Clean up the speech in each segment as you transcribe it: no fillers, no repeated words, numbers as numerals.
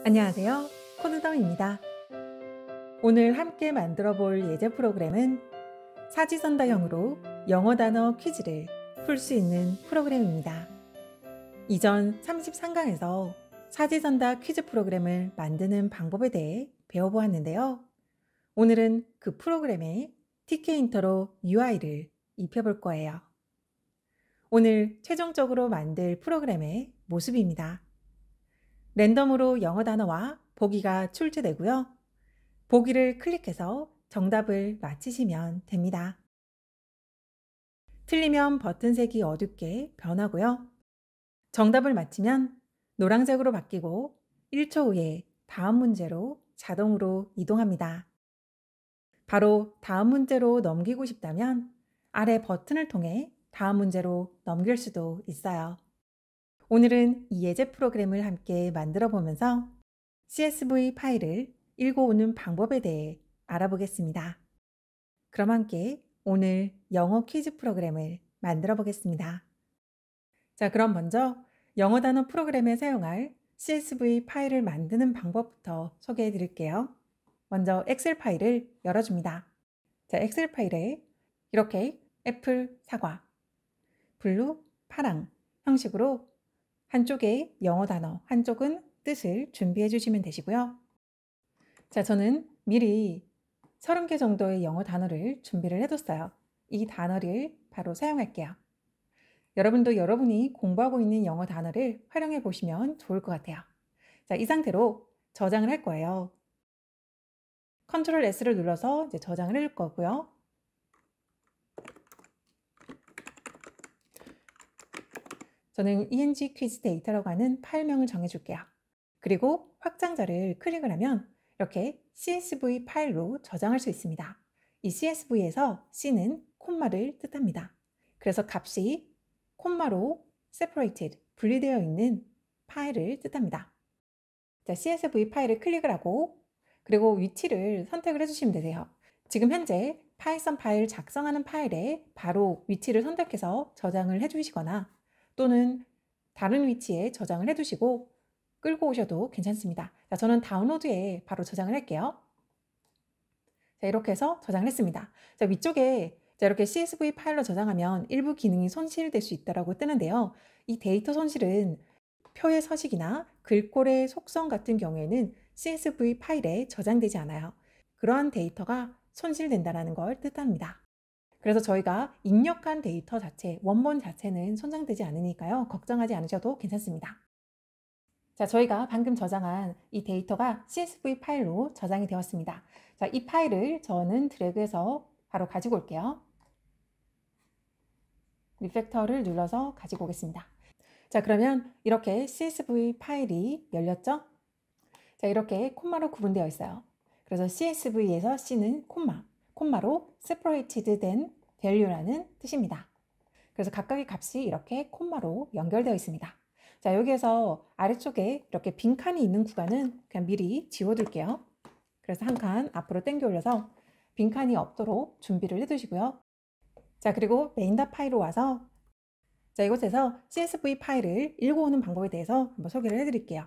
안녕하세요. 코드덩입니다. 오늘 함께 만들어 볼 예제 프로그램은 사지선다형으로 영어 단어 퀴즈를 풀 수 있는 프로그램입니다. 이전 33강에서 사지선다 퀴즈 프로그램을 만드는 방법에 대해 배워보았는데요. 오늘은 그 프로그램에 TK인터로 UI를 입혀볼 거예요. 오늘 최종적으로 만들 프로그램의 모습입니다. 랜덤으로 영어 단어와 보기가 출제되고요. 보기를 클릭해서 정답을 맞히시면 됩니다. 틀리면 버튼 색이 어둡게 변하고요. 정답을 맞히면 노란색으로 바뀌고 1초 후에 다음 문제로 자동으로 이동합니다. 바로 다음 문제로 넘기고 싶다면 아래 버튼을 통해 다음 문제로 넘길 수도 있어요. 오늘은 이 예제 프로그램을 함께 만들어 보면서 CSV 파일을 읽어오는 방법에 대해 알아보겠습니다. 그럼 함께 오늘 영어 퀴즈 프로그램을 만들어 보겠습니다. 자, 그럼 먼저 영어 단어 프로그램에 사용할 CSV 파일을 만드는 방법부터 소개해 드릴게요. 먼저 엑셀 파일을 열어줍니다. 자, 엑셀 파일에 이렇게 애플, 사과, 블루, 파랑 형식으로 한쪽에 영어 단어, 한쪽은 뜻을 준비해 주시면 되시고요. 자, 저는 미리 30개 정도의 영어 단어를 준비를 해뒀어요. 이 단어를 바로 사용할게요. 여러분도 여러분이 공부하고 있는 영어 단어를 활용해 보시면 좋을 것 같아요. 자, 이 상태로 저장을 할 거예요. 컨트롤 S를 눌러서 이제 저장을 할 거고요. 저는 ENG 퀴즈 데이터라고 하는 파일명을 정해줄게요. 그리고 확장자를 클릭을 하면 이렇게 CSV 파일로 저장할 수 있습니다. 이 CSV에서 C는 콤마를 뜻합니다. 그래서 값이 콤마로 separated, 분리되어 있는 파일을 뜻합니다. 자, CSV 파일을 클릭을 하고 그리고 위치를 선택을 해주시면 되세요. 지금 현재 파이썬 파일 작성하는 파일에 바로 위치를 선택해서 저장을 해주시거나 또는 다른 위치에 저장을 해두시고 끌고 오셔도 괜찮습니다. 자, 저는 다운로드에 바로 저장을 할게요. 자, 이렇게 해서 저장을 했습니다. 자, 위쪽에 자, 이렇게 CSV 파일로 저장하면 일부 기능이 손실될 수 있다고 뜨는데요. 이 데이터 손실은 표의 서식이나 글꼴의 속성 같은 경우에는 CSV 파일에 저장되지 않아요. 그러한 데이터가 손실된다는 걸 뜻합니다. 그래서 저희가 입력한 데이터 자체, 원본 자체는 손상되지 않으니까요. 걱정하지 않으셔도 괜찮습니다. 자, 저희가 방금 저장한 이 데이터가 CSV 파일로 저장이 되었습니다. 자, 이 파일을 저는 드래그해서 바로 가지고 올게요. 리팩터를 눌러서 가지고 오겠습니다. 자, 그러면 이렇게 CSV 파일이 열렸죠? 자, 이렇게 콤마로 구분되어 있어요. 그래서 CSV에서 C는 콤마, 콤마로 separated 된 value라는 뜻입니다. 그래서 각각의 값이 이렇게 콤마로 연결되어 있습니다. 자, 여기에서 아래쪽에 이렇게 빈칸이 있는 구간은 그냥 미리 지워둘게요. 그래서 한 칸 앞으로 당겨 올려서 빈칸이 없도록 준비를 해두시고요. 자, 그리고 메인.닷 파일로 와서 자, 이곳에서 CSV 파일을 읽어오는 방법에 대해서 한번 소개를 해드릴게요.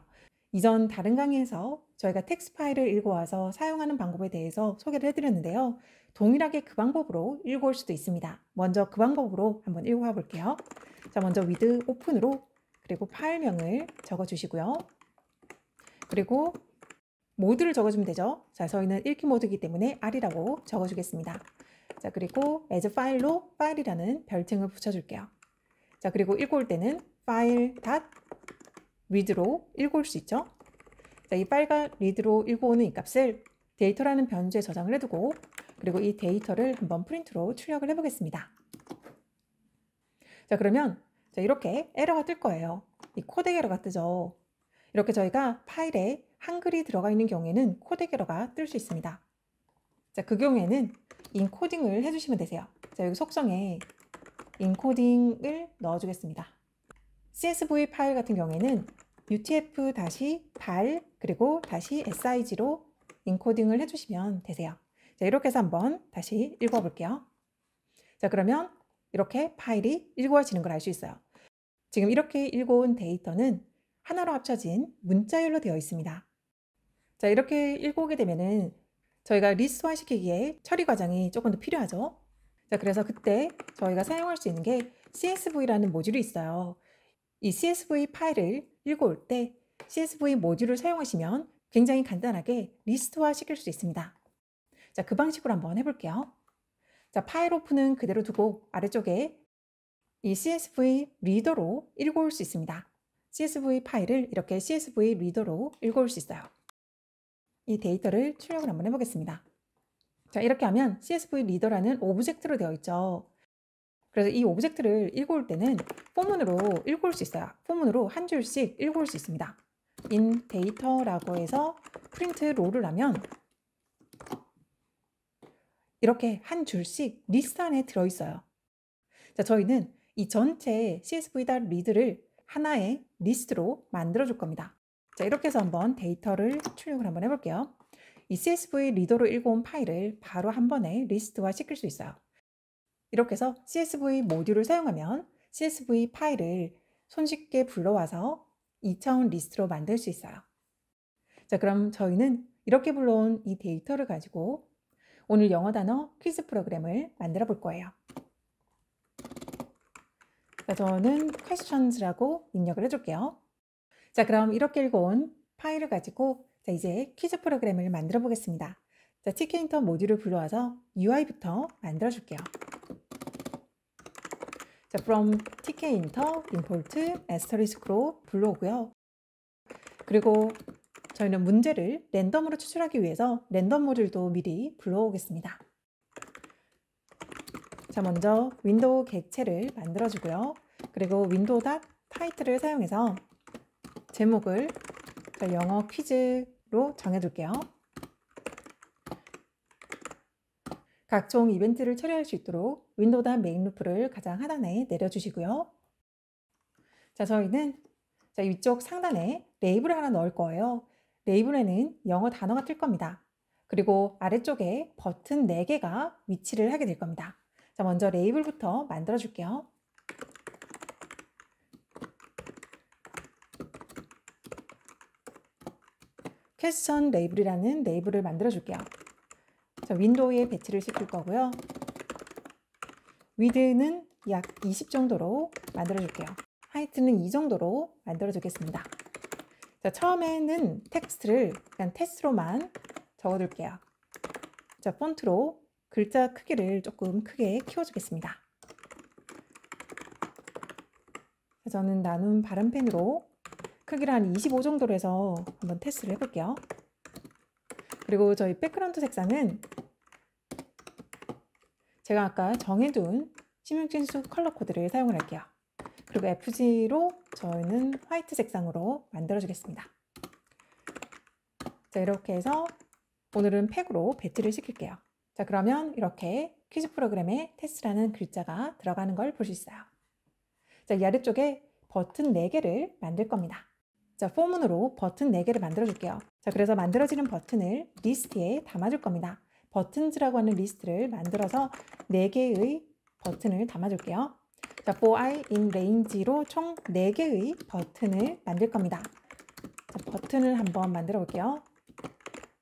이전 다른 강의에서 저희가 텍스트 파일을 읽어와서 사용하는 방법에 대해서 소개를 해드렸는데요. 동일하게 그 방법으로 읽어올 수도 있습니다. 먼저 그 방법으로 한번 읽어와 볼게요. 자, 먼저 with open으로 그리고 파일명을 적어주시고요. 그리고 모드를 적어주면 되죠. 자, 저희는 읽기 모드이기 때문에 R이라고 적어주겠습니다. 자, 그리고 as 파일로 파일이라는 별칭을 붙여줄게요. 자, 그리고 읽어올 때는 file.read로 읽어올 수 있죠. 자, 이 파일과 read로 읽어오는 이 값을 데이터라는 변주에 저장을 해두고 그리고 이 데이터를 한번 프린트로 출력을 해보겠습니다. 자, 그러면 자, 이렇게 에러가 뜰 거예요. 이 코덱 에러가 뜨죠. 이렇게 저희가 파일에 한글이 들어가 있는 경우에는 코덱 에러가 뜰 수 있습니다. 자, 그 경우에는 인코딩을 해주시면 되세요. 자, 여기 속성에 인코딩을 넣어주겠습니다. CSV 파일 같은 경우에는 UTF-발 그리고 -SIG로 인코딩을 해주시면 되세요. 자, 이렇게 해서 한번 다시 읽어볼게요. 자, 그러면 이렇게 파일이 읽어지는 걸 알 수 있어요. 지금 이렇게 읽어온 데이터는 하나로 합쳐진 문자열로 되어 있습니다. 자, 이렇게 읽어오게 되면은 저희가 리스트화 시키기에 처리 과정이 조금 더 필요하죠. 자, 그래서 그때 저희가 사용할 수 있는 게 CSV라는 모듈이 있어요. 이 CSV 파일을 읽어올 때 CSV 모듈을 사용하시면 굉장히 간단하게 리스트화 시킬 수 있습니다. 자, 그 방식으로 한번 해볼게요. 자, 파일 오픈은 그대로 두고 아래쪽에 이 CSV 리더로 읽어올 수 있습니다. CSV 파일을 이렇게 CSV 리더로 읽어올 수 있어요. 이 데이터를 출력을 한번 해보겠습니다. 자, 이렇게 하면 CSV 리더라는 오브젝트로 되어 있죠. 그래서 이 오브젝트를 읽어올 때는 포문으로 읽어올 수 있어요. 포문으로 한 줄씩 읽어올 수 있습니다. in 데이터라고 해서 프린트 롤을 하면 이렇게 한 줄씩 리스트 안에 들어있어요. 자, 저희는 이 전체 csv.read를 하나의 리스트로 만들어 줄 겁니다. 자, 이렇게 해서 한번 데이터를 출력을 한번 해볼게요. 이 CSV 리더로 읽어온 파일을 바로 한 번에 리스트화 시킬 수 있어요. 이렇게 해서 CSV 모듈을 사용하면 CSV 파일을 손쉽게 불러와서 2차원 리스트로 만들 수 있어요. 자, 그럼 저희는 이렇게 불러온 이 데이터를 가지고 오늘 영어 단어 퀴즈 프로그램을 만들어 볼 거예요. 자, 저는 questions라고 입력을 해줄게요. 자, 그럼 이렇게 읽어온 파일을 가지고 자, 이제 퀴즈 프로그램을 만들어 보겠습니다. 자, tkinter 모듈을 불러와서 UI부터 만들어 줄게요. 자, from tkinter import asterisk로 불러오고요. 그리고 저희는 문제를 랜덤으로 추출하기 위해서 랜덤 모듈도 미리 불러오겠습니다. 자, 먼저 윈도우 객체를 만들어 주고요. 그리고 윈도우 타이틀을 사용해서 제목을 영어 퀴즈로 정해둘게요. 각종 이벤트를 처리할 수 있도록 윈도우 메인 루프를 가장 하단에 내려주시고요. 자, 저희는 위쪽 상단에 레이블을 하나 넣을 거예요. 레이블에는 영어 단어가 뜰 겁니다. 그리고 아래쪽에 버튼 4개가 위치를 하게 될 겁니다. 자, 먼저 레이블부터 만들어 줄게요. 퀘스천 레이블이라는 레이블을 만들어 줄게요. 자, 윈도우에 배치를 시킬 거고요. 위드는 약 20 정도로 만들어 줄게요. 하이트는 이 정도로 만들어 주겠습니다. 자, 처음에는 텍스트를 그냥 테스트로만 적어 둘게요. 자, 폰트로 글자 크기를 조금 크게 키워주겠습니다. 자, 저는 나눔 바람펜으로 크기를 한 25 정도로 해서 한번 테스트를 해볼게요. 그리고 저희 백그라운드 색상은 제가 아까 정해둔 심층진수 컬러 코드를 사용을 할게요. 그리고 FG로 저희는 화이트 색상으로 만들어 주겠습니다. 자, 이렇게 해서 오늘은 팩으로 배치를 시킬게요. 자, 그러면 이렇게 퀴즈 프로그램에 테스트라는 글자가 들어가는 걸 볼 수 있어요. 자, 이 아래쪽에 버튼 4개를 만들 겁니다. 자, 포문으로 버튼 4개를 만들어 줄게요. 자, 그래서 만들어지는 버튼을 리스트에 담아줄 겁니다. 버튼즈라고 하는 리스트를 만들어서 4개의 버튼을 담아줄게요. 자, for I in range로 총 4개의 버튼을 만들 겁니다. 자, 버튼을 한번 만들어 볼게요.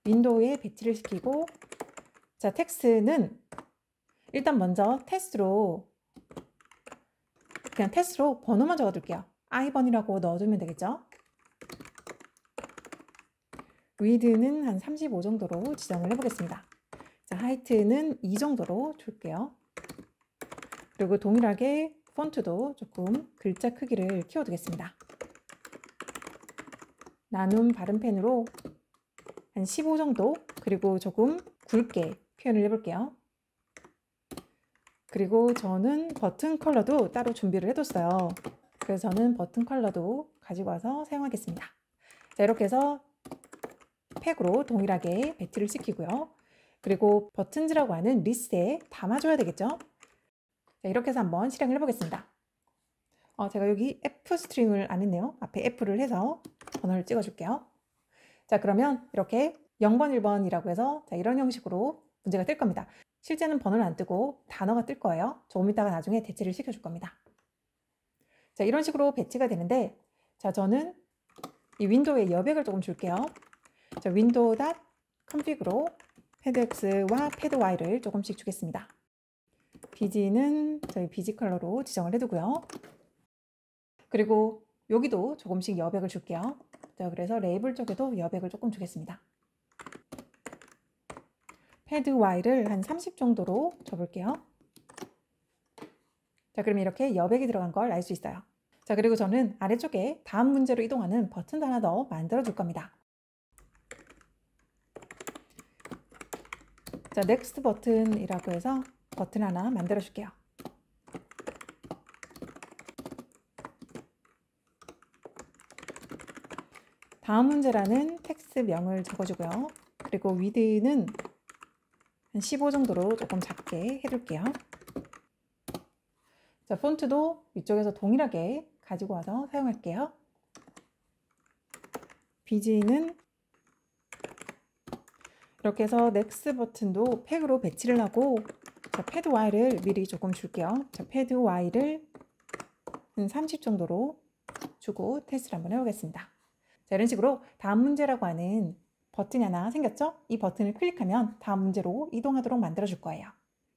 윈도우에 배치를 시키고, 자, 텍스트는 일단 먼저 그냥 테스트로 번호만 적어둘게요. i번이라고 넣어두면 되겠죠? 위드는 한 35 정도로 지정을 해보겠습니다. 자, 하이트는 2 정도로 줄게요. 그리고 동일하게 폰트도 조금 글자 크기를 키워두겠습니다. 나눔 바른펜으로 한 15 정도, 그리고 조금 굵게 표현을 해볼게요. 그리고 저는 버튼 컬러도 따로 준비를 해뒀어요. 그래서 저는 버튼 컬러도 가지고 와서 사용하겠습니다. 자, 이렇게 해서 팩으로 동일하게 배치를 시키고요. 그리고 버튼즈라고 하는 리스트에 담아줘야 되겠죠? 자, 이렇게 해서 한번 실행을 해보겠습니다. 제가 여기 F 스트링을 안 했네요. 앞에 F를 해서 번호를 찍어줄게요. 자, 그러면 이렇게 0번, 1번이라고 해서 자, 이런 형식으로 문제가 뜰 겁니다. 실제는 번호를 안 뜨고 단어가 뜰 거예요. 조금 이따가 나중에 대체를 시켜줄 겁니다. 자, 이런 식으로 배치가 되는데, 자, 저는 이 윈도우에 여백을 조금 줄게요. 자, 윈도우 닷 컨피그로 패드X와 패드Y를 조금씩 주겠습니다. BG는 저희 BG 컬러로 지정을 해두고요. 그리고 여기도 조금씩 여백을 줄게요. 자, 그래서 레이블 쪽에도 여백을 조금 주겠습니다. 패드Y를 한 30 정도로 줘볼게요. 자, 그럼 이렇게 여백이 들어간 걸 알 수 있어요. 자, 그리고 저는 아래쪽에 다음 문제로 이동하는 버튼도 하나 더 만들어 줄 겁니다. 자, 넥스트 버튼이라고 해서 버튼 하나 만들어 줄게요. 다음 문제라는 텍스트명을 적어주고요. 그리고 위드는 한 15 정도로 조금 작게 해둘게요. 자, 폰트도 위쪽에서 동일하게 가지고 와서 사용할게요. BG는 이렇게 해서 넥스트 버튼도 팩으로 배치를 하고, 자, 패드 Y를 미리 조금 줄게요. 자, 패드 Y를 한 30 정도로 주고 테스트를 한번 해보겠습니다. 자, 이런 식으로 다음 문제라고 하는 버튼이 하나 생겼죠? 이 버튼을 클릭하면 다음 문제로 이동하도록 만들어 줄 거예요.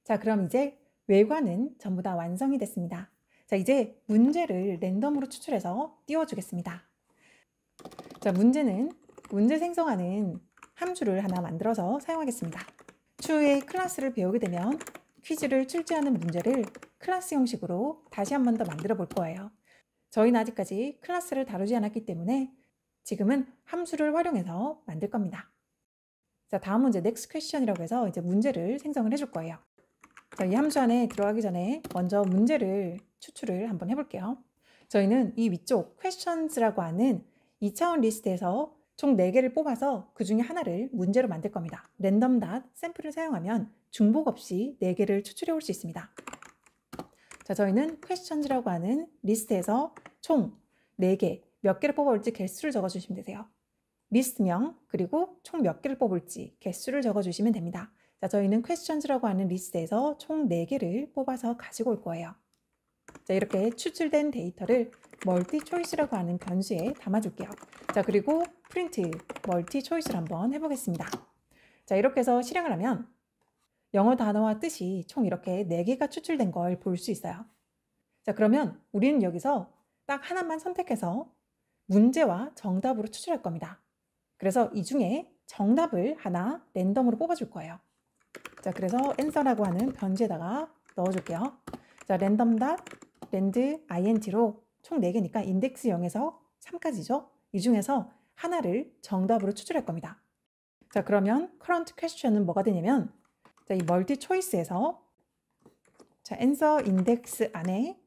자, 그럼 이제 외관은 전부 다 완성이 됐습니다. 자, 이제 문제를 랜덤으로 추출해서 띄워주겠습니다. 자, 문제는 문제 생성하는 함수를 하나 만들어서 사용하겠습니다. 추후에 클래스를 배우게 되면 퀴즈를 출제하는 문제를 클래스 형식으로 다시 한 번 더 만들어 볼 거예요. 저희는 아직까지 클래스를 다루지 않았기 때문에 지금은 함수를 활용해서 만들 겁니다. 자, 다음 문제 next question이라고 해서 이제 문제를 생성을 해줄 거예요. 자, 이 함수 안에 들어가기 전에 먼저 문제를 추출을 한번 해볼게요. 저희는 이 위쪽 questions라고 하는 2차원 리스트에서 총 4개를 뽑아서 그 중에 하나를 문제로 만들 겁니다. 랜덤 닷 샘플을 사용하면 중복 없이 4개를 추출해 올 수 있습니다. 자, 저희는 questions라고 하는 리스트에서 총 4개, 몇 개를 뽑아올지 개수를 적어주시면 되세요. 리스트명, 그리고 총 몇 개를 뽑을지 개수를 적어주시면 됩니다. 자, 저희는 questions라고 하는 리스트에서 총 4개를 뽑아서 가지고 올 거예요. 자, 이렇게 추출된 데이터를 멀티 초이스라고 하는 변수에 담아줄게요. 자, 그리고 프린트 멀티 초이스를 한번 해보겠습니다. 자, 이렇게 해서 실행을 하면 영어 단어와 뜻이 총 이렇게 4개가 추출된 걸 볼 수 있어요. 자, 그러면 우리는 여기서 딱 하나만 선택해서 문제와 정답으로 추출할 겁니다. 그래서 이 중에 정답을 하나 랜덤으로 뽑아줄 거예요. 자, 그래서 answer라고 하는 변수에다가 넣어줄게요. 자, 랜덤 닷 랜드 int로 총 4개니까 인덱스 0에서 3까지죠. 이 중에서 하나를 정답으로 추출할 겁니다. 자, 그러면 current question은 뭐가 되냐면, 자, 이 멀티 초이스에서 자, answer 인덱스 안에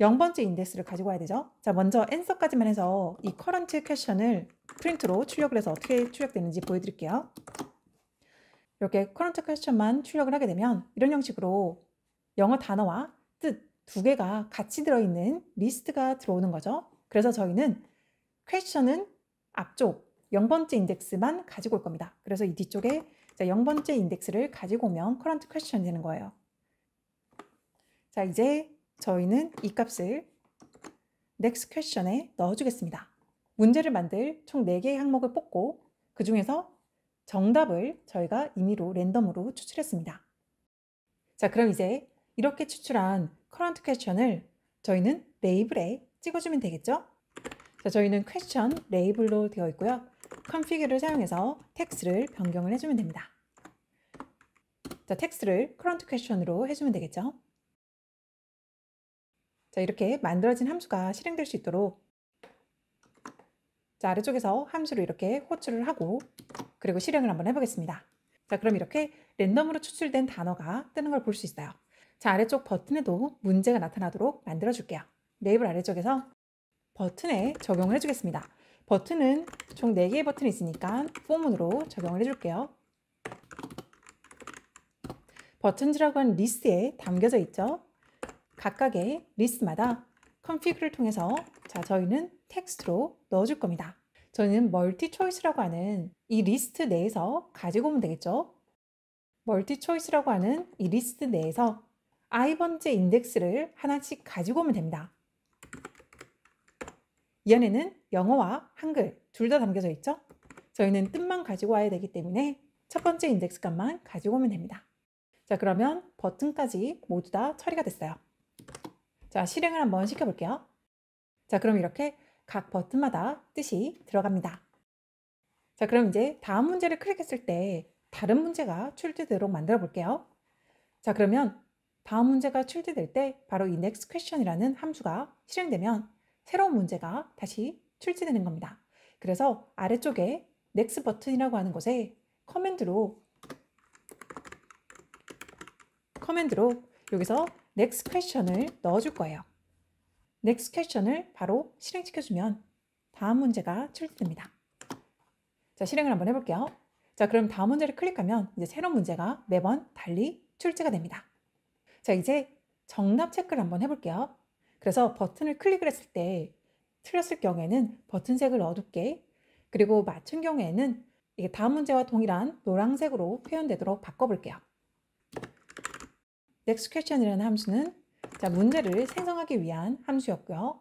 0번째 인덱스를 가지고 와야 되죠. 자, 먼저 answer까지만 해서 이 current question을 프린트로 출력을 해서 어떻게 출력되는지 보여드릴게요. 이렇게 current question만 출력을 하게 되면 이런 형식으로 영어 단어와 뜻 2개가 같이 들어있는 리스트가 들어오는 거죠. 그래서 저희는 question은 앞쪽 0번째 인덱스만 가지고 올 겁니다. 그래서 이 뒤쪽에 0번째 인덱스를 가지고 오면 current question이 되는 거예요. 자, 이제 저희는 이 값을 next question에 넣어주겠습니다. 문제를 만들 총 4개의 항목을 뽑고 그 중에서 정답을 저희가 임의로 랜덤으로 추출했습니다. 자, 그럼 이제 이렇게 추출한 current question을 저희는 레이블에 찍어주면 되겠죠? 자, 저희는 question 레이블로 되어 있고요. config를 사용해서 텍스트를 변경을 해주면 됩니다. 자, 텍스트를 current question으로 해주면 되겠죠? 자, 이렇게 만들어진 함수가 실행될 수 있도록 자, 아래쪽에서 함수를 이렇게 호출을 하고 그리고 실행을 한번 해보겠습니다. 자, 그럼 이렇게 랜덤으로 추출된 단어가 뜨는 걸 볼 수 있어요. 자, 아래쪽 버튼에도 문제가 나타나도록 만들어 줄게요. 레이블 아래쪽에서 버튼에 적용을 해주겠습니다. 버튼은 총 4개의 버튼이 있으니까 포문으로 적용을 해줄게요. 버튼즈라고 하는 리스트에 담겨져 있죠. 각각의 리스트마다 config를 통해서 자, 저희는 텍스트로 넣어줄 겁니다. 저는 멀티 초이스라고 하는 이 리스트 내에서 가지고 오면 되겠죠. 멀티 초이스라고 하는 이 리스트 내에서 i번째 인덱스를 하나씩 가지고 오면 됩니다. 이 안에는 영어와 한글 둘 다 담겨져 있죠. 저희는 뜻만 가지고 와야 되기 때문에 첫 번째 인덱스 값만 가지고 오면 됩니다. 자, 그러면 버튼까지 모두 다 처리가 됐어요. 자, 실행을 한번 시켜볼게요. 자, 그럼 이렇게 각 버튼마다 뜻이 들어갑니다. 자, 그럼 이제 다음 문제를 클릭했을 때 다른 문제가 출제되도록 만들어 볼게요. 자, 그러면 다음 문제가 출제될 때 바로 이 next question이라는 함수가 실행되면 새로운 문제가 다시 출제되는 겁니다. 그래서 아래쪽에 next 버튼이라고 하는 곳에 커맨드로 여기서 next question을 넣어줄 거예요. next question을 바로 실행시켜주면 다음 문제가 출제됩니다. 자, 실행을 한번 해볼게요. 자, 그럼 다음 문제를 클릭하면 이제 새로운 문제가 매번 달리 출제가 됩니다. 자, 이제 정답 체크를 한번 해볼게요. 그래서 버튼을 클릭을 했을 때 틀렸을 경우에는 버튼색을 어둡게, 그리고 맞춘 경우에는 이게 다음 문제와 동일한 노란색으로 표현되도록 바꿔볼게요. next question이라는 함수는 자, 문제를 생성하기 위한 함수였고요.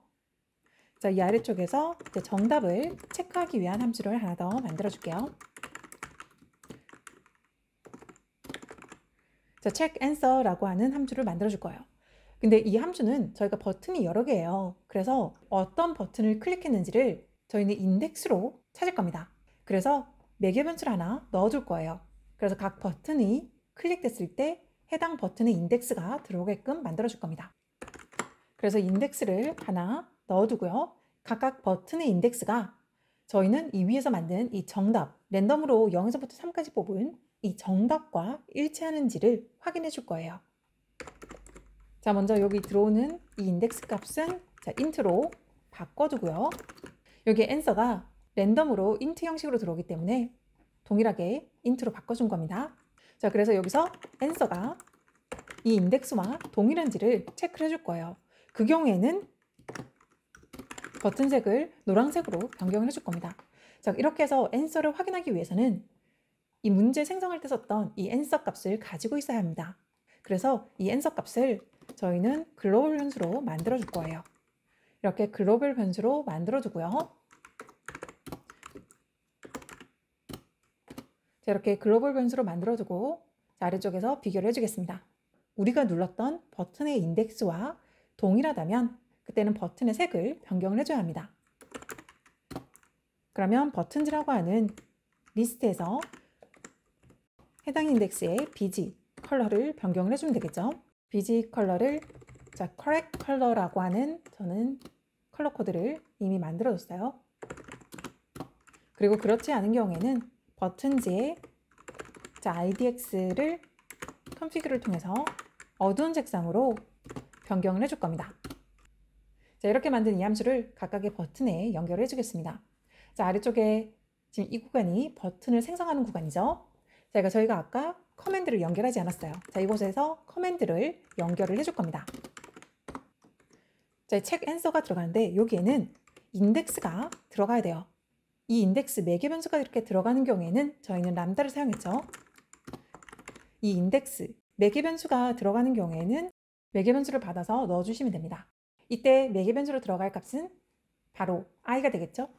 자, 이 아래쪽에서 이제 정답을 체크하기 위한 함수를 하나 더 만들어줄게요. 자, check answer라고 하는 함수를 만들어줄 거예요. 근데 이 함수는 저희가 버튼이 여러 개예요. 그래서 어떤 버튼을 클릭했는지를 저희는 인덱스로 찾을 겁니다. 그래서 매개 변수를 하나 넣어줄 거예요. 그래서 각 버튼이 클릭됐을 때 해당 버튼의 인덱스가 들어오게끔 만들어줄 겁니다. 그래서 인덱스를 하나 넣어두고요. 각각 버튼의 인덱스가 저희는 이 위에서 만든 이 정답, 랜덤으로 0에서부터 3까지 뽑은 이 정답과 일치하는지를 확인해 줄 거예요. 자, 먼저 여기 들어오는 이 인덱스 값은 자, int로 바꿔두고요. 여기 answer가 랜덤으로 int 형식으로 들어오기 때문에 동일하게 int로 바꿔준 겁니다. 자, 그래서 여기서 answer가 이 인덱스와 동일한지를 체크를 해줄 거예요. 그 경우에는 버튼색을 노란색으로 변경을 해줄 겁니다. 자, 이렇게 해서 answer를 확인하기 위해서는 이 문제 생성할 때 썼던 이 answer 값을 가지고 있어야 합니다. 그래서 이 answer 값을 저희는 글로벌 변수로 만들어 줄 거예요. 이렇게 글로벌 변수로 만들어 두고요. 자, 이렇게 글로벌 변수로 만들어 두고 아래쪽에서 비교를 해주겠습니다. 우리가 눌렀던 버튼의 인덱스와 동일하다면 그때는 버튼의 색을 변경을 해줘야 합니다. 그러면 버튼즈라고 하는 리스트에서 해당 인덱스의 BG 컬러를 변경을 해주면 되겠죠. BG 컬러를 자, correct 컬러라고 하는 저는 컬러 코드를 이미 만들어줬어요. 그리고 그렇지 않은 경우에는 버튼즈의 자, IDX를 컨피그를 통해서 어두운 색상으로 변경을 해줄 겁니다. 자, 이렇게 만든 이 함수를 각각의 버튼에 연결을 해주겠습니다. 자, 아래쪽에 지금 이 구간이 버튼을 생성하는 구간이죠. 자, 저희가 아까 커맨드를 연결하지 않았어요. 자, 이곳에서 커맨드를 연결을 해줄 겁니다. 자, check answer가 들어가는데 여기에는 인덱스가 들어가야 돼요. 이 인덱스 매개 변수가 이렇게 들어가는 경우에는 저희는 람다를 사용했죠. 이 인덱스 매개 변수가 들어가는 경우에는 매개 변수를 받아서 넣어주시면 됩니다. 이때 매개 변수로 들어갈 값은 바로 i가 되겠죠.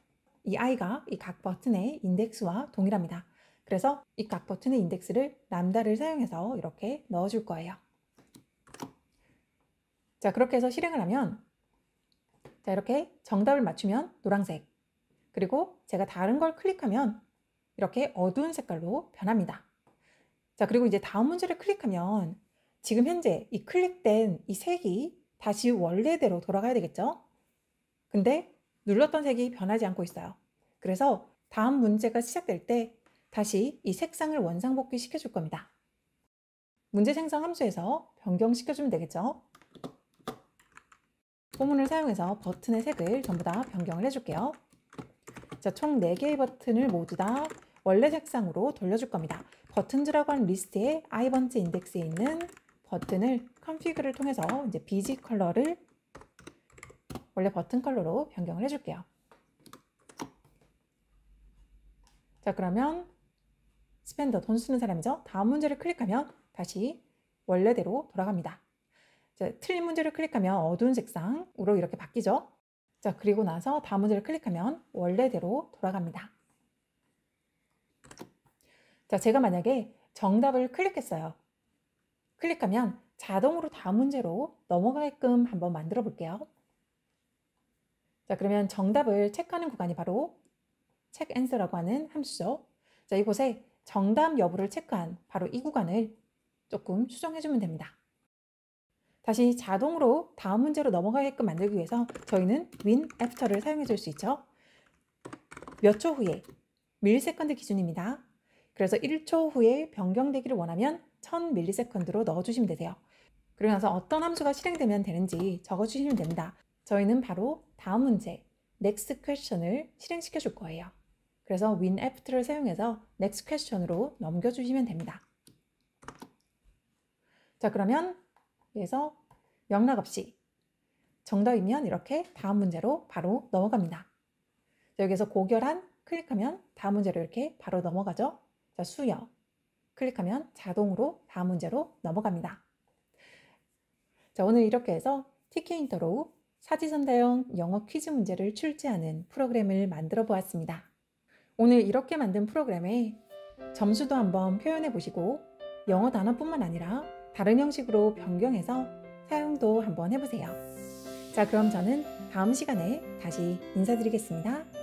이 i가 이 각 버튼의 인덱스와 동일합니다. 그래서 이 각 버튼의 인덱스를 람다를 사용해서 이렇게 넣어줄 거예요. 자, 그렇게 해서 실행을 하면 자, 이렇게 정답을 맞추면 노란색, 그리고 제가 다른 걸 클릭하면 이렇게 어두운 색깔로 변합니다. 자, 그리고 이제 다음 문제를 클릭하면 지금 현재 이 클릭된 이 색이 다시 원래대로 돌아가야 되겠죠? 근데 눌렀던 색이 변하지 않고 있어요. 그래서 다음 문제가 시작될 때 다시 이 색상을 원상복귀 시켜줄 겁니다. 문제 생성 함수에서 변경시켜주면 되겠죠? 포문을 사용해서 버튼의 색을 전부 다 변경을 해줄게요. 자, 총 4개의 버튼을 모두 다 원래 색상으로 돌려줄 겁니다. 버튼즈라고 하는 리스트의 i번째 인덱스에 있는 버튼을 컨피그를 통해서 이제 BG 컬러를 원래 버튼 컬러로 변경을 해줄게요. 자, 그러면 스펜더, 돈 쓰는 사람이죠. 다음 문제를 클릭하면 다시 원래대로 돌아갑니다. 자, 틀린 문제를 클릭하면 어두운 색상으로 이렇게 바뀌죠. 자, 그리고 나서 다음 문제를 클릭하면 원래대로 돌아갑니다. 자, 제가 만약에 정답을 클릭했어요. 클릭하면 자동으로 다음 문제로 넘어가게끔 한번 만들어 볼게요. 자, 그러면 정답을 체크하는 구간이 바로 check answer라고 하는 함수죠. 자, 이곳에 정답 여부를 체크한 바로 이 구간을 조금 수정해 주면 됩니다. 다시 자동으로 다음 문제로 넘어가게끔 만들기 위해서 저희는 win after를 사용해 줄 수 있죠. 몇 초 후에, 밀리세컨드 기준입니다. 그래서 1초 후에 변경되기를 원하면 1000ms로 넣어주시면 되세요. 그러고 나서 어떤 함수가 실행되면 되는지 적어주시면 됩니다. 저희는 바로 다음 문제, next question을 실행시켜 줄 거예요. 그래서 win after를 사용해서 next question으로 넘겨주시면 됩니다. 자, 그러면 여기서 명락없이 정답이면 이렇게 다음 문제로 바로 넘어갑니다. 자, 여기서 고결한 클릭하면 다음 문제로 이렇게 바로 넘어가죠. 자, 수여 클릭하면 자동으로 다음 문제로 넘어갑니다. 자, 오늘 이렇게 해서 TK인터로 사지선다형 영어 퀴즈 문제를 출제하는 프로그램을 만들어 보았습니다. 오늘 이렇게 만든 프로그램에 점수도 한번 표현해 보시고 영어 단어뿐만 아니라 다른 형식으로 변경해서 사용도 한번 해보세요. 자, 그럼 저는 다음 시간에 다시 인사드리겠습니다.